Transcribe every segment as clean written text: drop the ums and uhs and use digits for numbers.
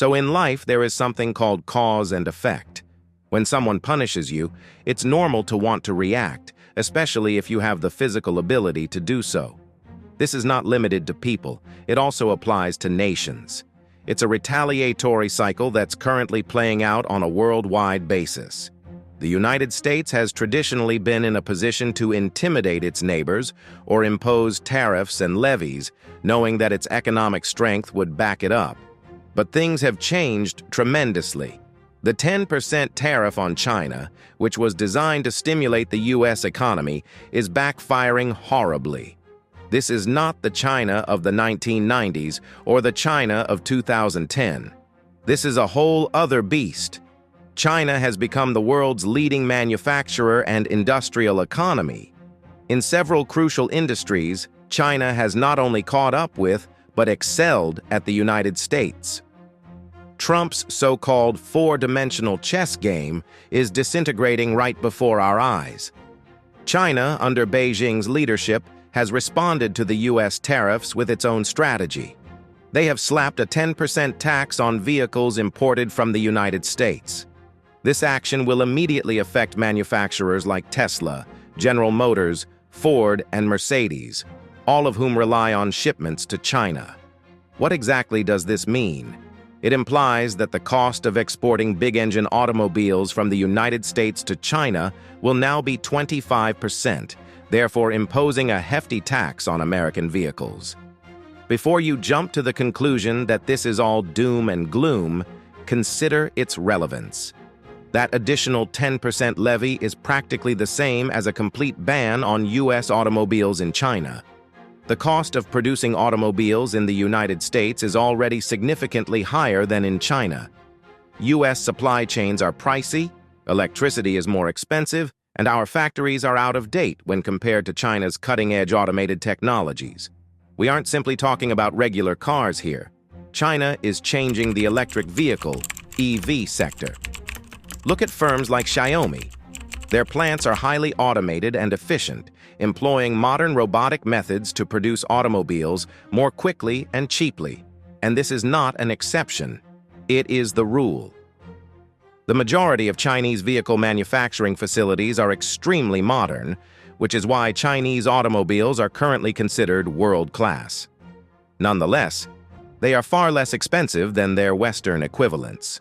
So in life, there is something called cause and effect. When someone punishes you, it's normal to want to react, especially if you have the physical ability to do so. This is not limited to people, it also applies to nations. It's a retaliatory cycle that's currently playing out on a worldwide basis. The United States has traditionally been in a position to intimidate its neighbors or impose tariffs and levies, knowing that its economic strength would back it up. But things have changed tremendously. The 10% tariff on China, which was designed to stimulate the U.S. economy, is backfiring horribly. This is not the China of the 1990s or the China of 2010. This is a whole other beast. China has become the world's leading manufacturer and industrial economy. In several crucial industries, China has not only caught up with, but excelled at the United States. Trump's so-called four-dimensional chess game is disintegrating right before our eyes. China, under Beijing's leadership, has responded to the U.S. tariffs with its own strategy. They have slapped a 10% tax on vehicles imported from the United States. This action will immediately affect manufacturers like Tesla, General Motors, Ford, and Mercedes, all of whom rely on shipments to China. What exactly does this mean? It implies that the cost of exporting big-engine automobiles from the United States to China will now be 25%, therefore imposing a hefty tax on American vehicles. Before you jump to the conclusion that this is all doom and gloom, consider its relevance. That additional 10% levy is practically the same as a complete ban on U.S. automobiles in China. The cost of producing automobiles in the United States is already significantly higher than in China. U.S. supply chains are pricey, electricity is more expensive, and our factories are out of date when compared to China's cutting-edge automated technologies. We aren't simply talking about regular cars here. China is changing the electric vehicle, EV sector. Look at firms like Xiaomi. Their plants are highly automated and efficient, employing modern robotic methods to produce automobiles more quickly and cheaply. And this is not an exception. It is the rule. The majority of Chinese vehicle manufacturing facilities are extremely modern, which is why Chinese automobiles are currently considered world-class. Nonetheless, they are far less expensive than their Western equivalents.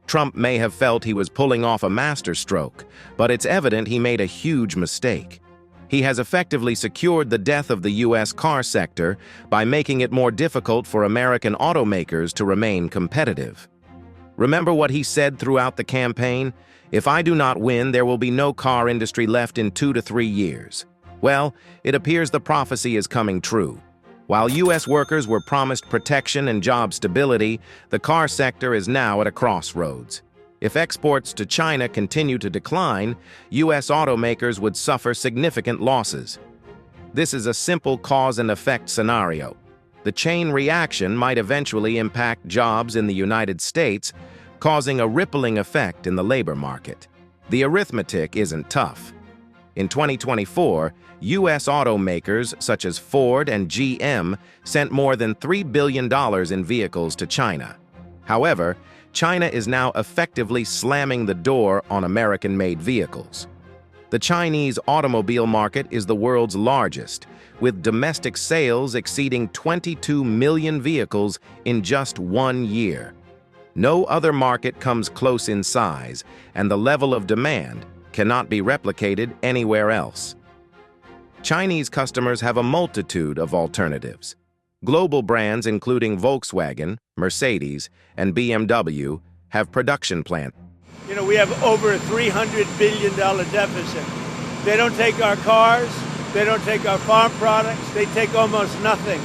Trump may have felt he was pulling off a masterstroke, but it's evident he made a huge mistake. He has effectively secured the death of the U.S. car sector by making it more difficult for American automakers to remain competitive. Remember what he said throughout the campaign? If I do not win, there will be no car industry left in 2 to 3 years. Well, it appears the prophecy is coming true. While U.S. workers were promised protection and job stability, the car sector is now at a crossroads. If exports to China continue to decline, U.S. automakers would suffer significant losses. This is a simple cause and effect scenario. The chain reaction might eventually impact jobs in the United States, causing a rippling effect in the labor market. The arithmetic isn't tough. In 2024, U.S. automakers such as Ford and GM sent more than $3 billion in vehicles to China. However, China is now effectively slamming the door on American-made vehicles. The Chinese automobile market is the world's largest, with domestic sales exceeding 22 million vehicles in just 1 year. No other market comes close in size, and the level of demand cannot be replicated anywhere else. Chinese customers have a multitude of alternatives. Global brands including Volkswagen, Mercedes, and BMW have production plants. You know, we have over a $300 billion deficit. They don't take our cars, they don't take our farm products, they take almost nothing.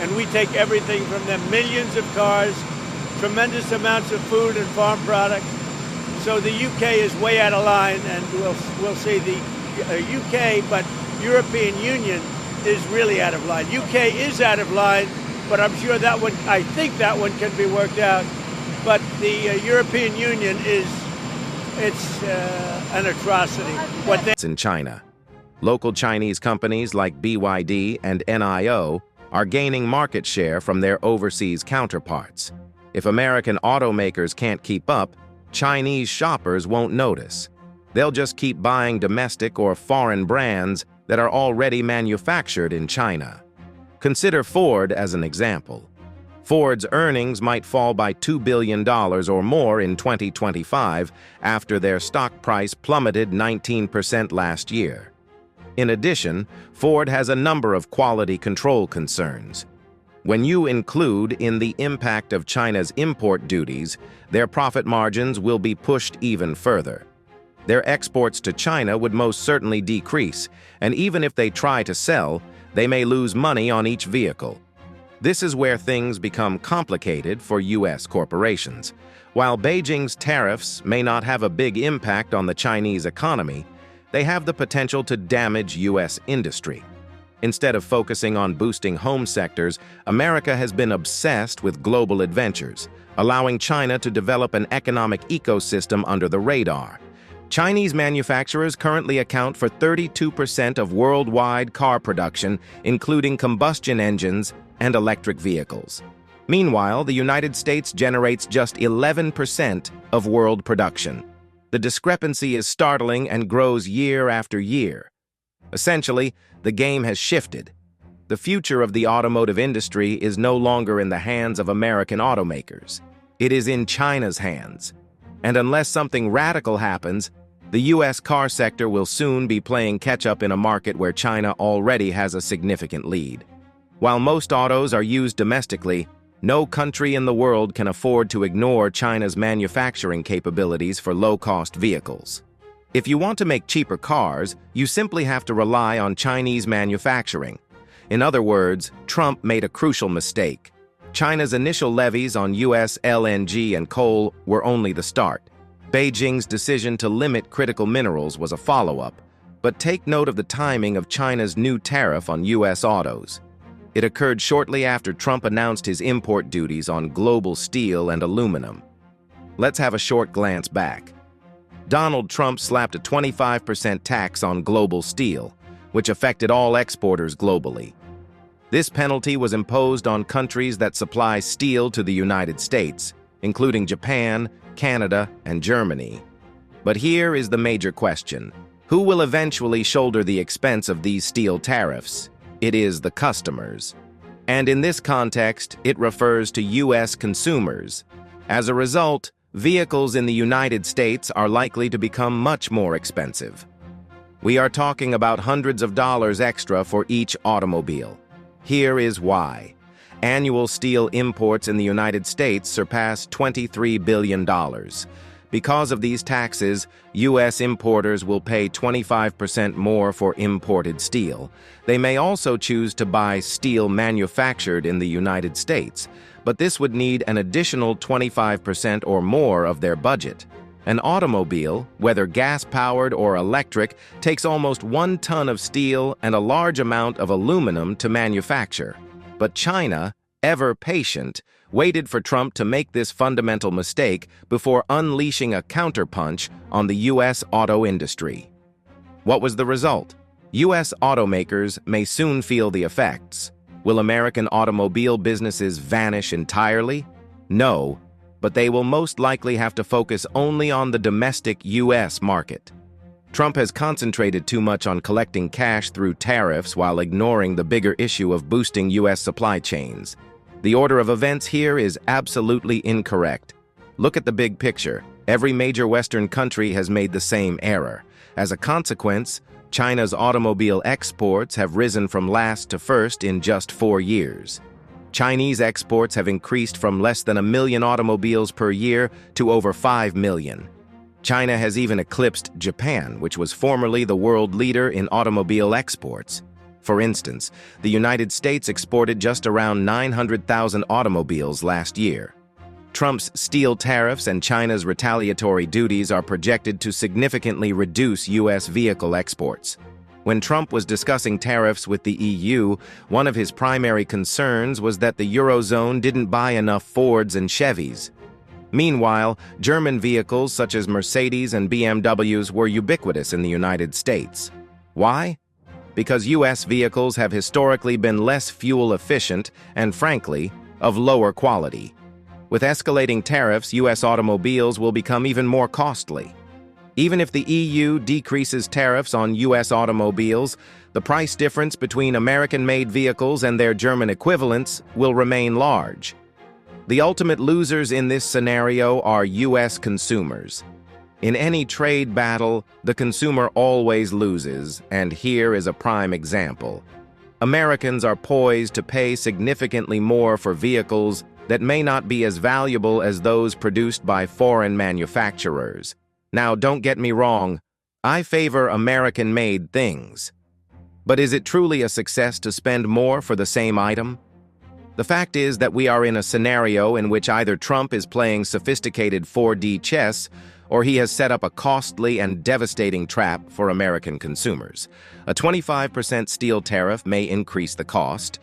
And we take everything from them, millions of cars, tremendous amounts of food and farm products. So the UK is way out of line, and we'll see the UK, but European Union is really out of line. UK is out of line, but I'm sure that one, I think that one can be worked out. But the European Union it's an atrocity. It's in China. Local Chinese companies like BYD and NIO are gaining market share from their overseas counterparts. If American automakers can't keep up, Chinese shoppers won't notice. They'll just keep buying domestic or foreign brands that are already manufactured in China. Consider Ford as an example. Ford's earnings might fall by $2 billion or more in 2025 after their stock price plummeted 19% last year. In addition, Ford has a number of quality control concerns. When you include in the impact of China's import duties, their profit margins will be pushed even further. Their exports to China would most certainly decrease, and even if they try to sell, they may lose money on each vehicle. This is where things become complicated for U.S. corporations. While Beijing's tariffs may not have a big impact on the Chinese economy, they have the potential to damage U.S. industry. Instead of focusing on boosting home sectors, America has been obsessed with global adventures, allowing China to develop an economic ecosystem under the radar. Chinese manufacturers currently account for 32% of worldwide car production, including combustion engines and electric vehicles. Meanwhile, the United States generates just 11% of world production. The discrepancy is startling and grows year after year. Essentially, the game has shifted. The future of the automotive industry is no longer in the hands of American automakers. It is in China's hands. And unless something radical happens, the U.S. car sector will soon be playing catch-up in a market where China already has a significant lead. While most autos are used domestically, no country in the world can afford to ignore China's manufacturing capabilities for low-cost vehicles. If you want to make cheaper cars, you simply have to rely on Chinese manufacturing. In other words, Trump made a crucial mistake. China's initial levies on U.S. LNG and coal were only the start. Beijing's decision to limit critical minerals was a follow-up. But take note of the timing of China's new tariff on U.S. autos. It occurred shortly after Trump announced his import duties on global steel and aluminum. Let's have a short glance back. Donald Trump slapped a 25% tax on global steel, which affected all exporters globally. This penalty was imposed on countries that supply steel to the United States, including Japan, Canada, and Germany. But here is the major question. Who will eventually shoulder the expense of these steel tariffs? It is the customers. And in this context, it refers to U.S. consumers. As a result, vehicles in the United States are likely to become much more expensive. We are talking about hundreds of dollars extra for each automobile. Here is why. Annual steel imports in the United States surpass $23 billion. Because of these taxes, U.S. importers will pay 25% more for imported steel. They may also choose to buy steel manufactured in the United States, but this would need an additional 25% or more of their budget. An automobile, whether gas-powered or electric, takes almost 1 ton of steel and a large amount of aluminum to manufacture. But China, ever patient, waited for Trump to make this fundamental mistake before unleashing a counterpunch on the U.S. auto industry. What was the result? U.S. automakers may soon feel the effects. Will American automobile businesses vanish entirely? No, but they will most likely have to focus only on the domestic U.S. market. Trump has concentrated too much on collecting cash through tariffs while ignoring the bigger issue of boosting U.S. supply chains. The order of events here is absolutely incorrect. Look at the big picture. Every major Western country has made the same error. As a consequence, China's automobile exports have risen from last to first in just 4 years. Chinese exports have increased from less than 1 million automobiles per year to over 5 million. China has even eclipsed Japan, which was formerly the world leader in automobile exports. For instance, the United States exported just around 900,000 automobiles last year. Trump's steel tariffs and China's retaliatory duties are projected to significantly reduce U.S. vehicle exports. When Trump was discussing tariffs with the EU, one of his primary concerns was that the Eurozone didn't buy enough Fords and Chevys. Meanwhile, German vehicles such as Mercedes and BMWs were ubiquitous in the United States. Why? Because U.S. vehicles have historically been less fuel efficient and, frankly, of lower quality. With escalating tariffs, U.S. automobiles will become even more costly. Even if the EU decreases tariffs on U.S. automobiles, the price difference between American-made vehicles and their German equivalents will remain large. The ultimate losers in this scenario are U.S. consumers. In any trade battle, the consumer always loses, and here is a prime example. Americans are poised to pay significantly more for vehicles that may not be as valuable as those produced by foreign manufacturers. Now, don't get me wrong, I favor American-made things. But is it truly a success to spend more for the same item? The fact is that we are in a scenario in which either Trump is playing sophisticated 4D chess, or he has set up a costly and devastating trap for American consumers. A 25% steel tariff may increase the cost.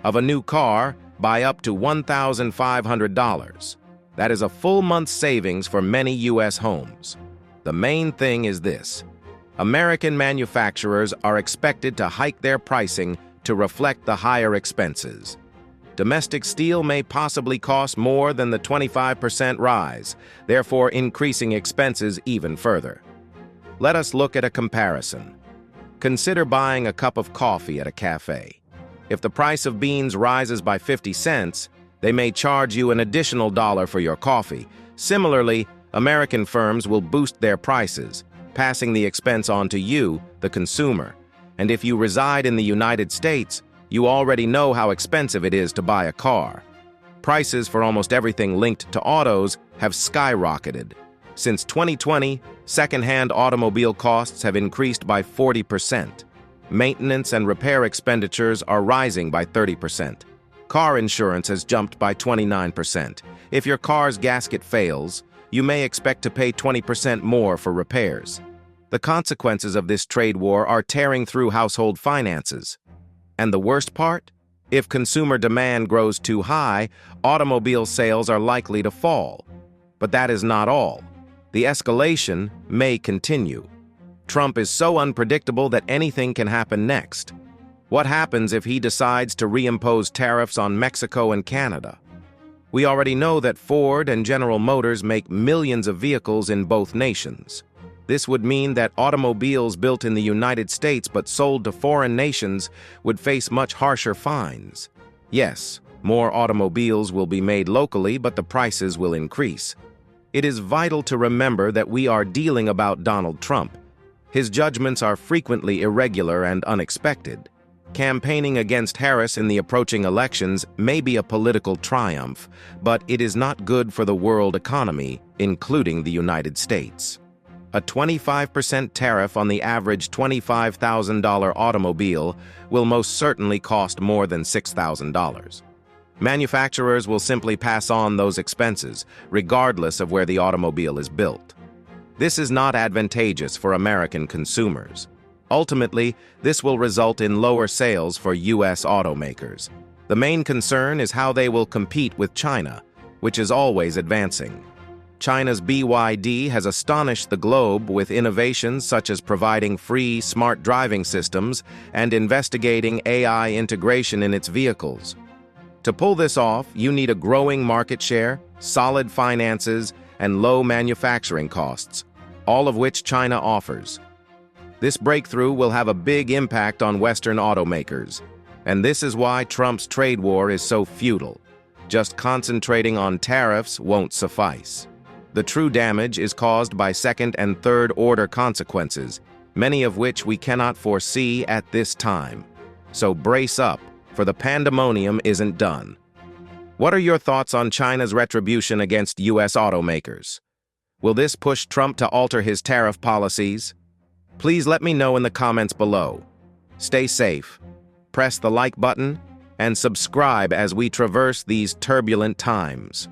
Of a new car by up to $1,500. That is a full month's savings for many U.S. homes. The main thing is this: American manufacturers are expected to hike their pricing to reflect the higher expenses. Domestic steel may possibly cost more than the 25% rise, therefore increasing expenses even further. Let us look at a comparison. Consider buying a cup of coffee at a cafe. If the price of beans rises by 50 cents, they may charge you an additional $1 for your coffee. Similarly, American firms will boost their prices, passing the expense on to you, the consumer. And if you reside in the United States, you already know how expensive it is to buy a car. Prices for almost everything linked to autos have skyrocketed. Since 2020, second-hand automobile costs have increased by 40%. Maintenance and repair expenditures are rising by 30%. Car insurance has jumped by 29%. If your car's gasket fails, you may expect to pay 20% more for repairs. The consequences of this trade war are tearing through household finances. And the worst part? If consumer demand grows too high, automobile sales are likely to fall. But that is not all. The escalation may continue. Trump is so unpredictable that anything can happen next. What happens if he decides to reimpose tariffs on Mexico and Canada? We already know that Ford and General Motors make millions of vehicles in both nations. This would mean that automobiles built in the United States but sold to foreign nations would face much harsher fines. Yes, more automobiles will be made locally, but the prices will increase. It is vital to remember that we are dealing about Donald Trump. His judgments are frequently irregular and unexpected. Campaigning against Harris in the approaching elections may be a political triumph, but it is not good for the world economy, including the United States. A 25% tariff on the average $25,000 automobile will most certainly cost more than $6,000. Manufacturers will simply pass on those expenses, regardless of where the automobile is built. This is not advantageous for American consumers. Ultimately, this will result in lower sales for U.S. automakers. The main concern is how they will compete with China, which is always advancing. China's BYD has astonished the globe with innovations such as providing free smart driving systems and investigating AI integration in its vehicles. To pull this off, you need a growing market share, solid finances, and low manufacturing costs, all of which China offers. This breakthrough will have a big impact on Western automakers, and this is why Trump's trade war is so futile. Just concentrating on tariffs won't suffice. The true damage is caused by second and third order consequences, many of which we cannot foresee at this time. So brace up, for the pandemonium isn't done. What are your thoughts on China's retribution against U.S. automakers? Will this push Trump to alter his tariff policies? Please let me know in the comments below. Stay safe. press the like button, and subscribe as we traverse these turbulent times.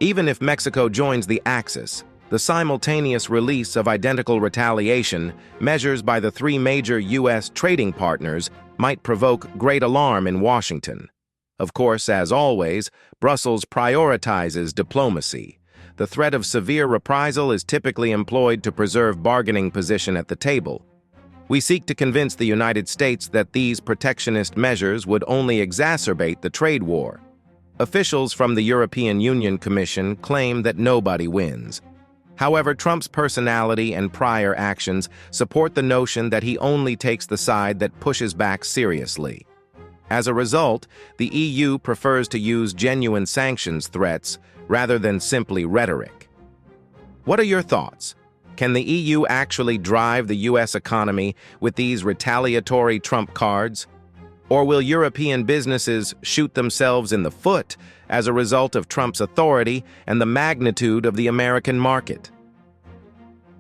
Even if Mexico joins the Axis, the simultaneous release of identical retaliation measures by the three major U.S. trading partners might provoke great alarm in Washington. Of course, as always, Brussels prioritizes diplomacy. The threat of severe reprisal is typically employed to preserve bargaining position at the table. We seek to convince the United States that these protectionist measures would only exacerbate the trade war. Officials from the European Union Commission claim that nobody wins. However, Trump's personality and prior actions support the notion that he only takes the side that pushes back seriously. As a result, the EU prefers to use genuine sanctions threats rather than simply rhetoric. What are your thoughts? Can the EU actually drive the US economy with these retaliatory Trump cards? Or will European businesses shoot themselves in the foot as a result of Trump's authority and the magnitude of the American market?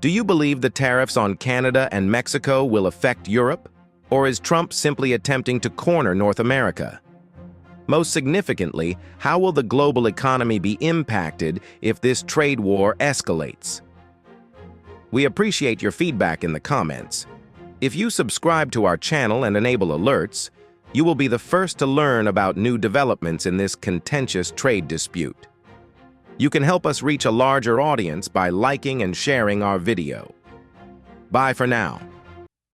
Do you believe the tariffs on Canada and Mexico will affect Europe? Or is Trump simply attempting to corner North America? Most significantly, how will the global economy be impacted if this trade war escalates? We appreciate your feedback in the comments. If you subscribe to our channel and enable alerts, you will be the first to learn about new developments in this contentious trade dispute. You can help us reach a larger audience by liking and sharing our video. Bye for now.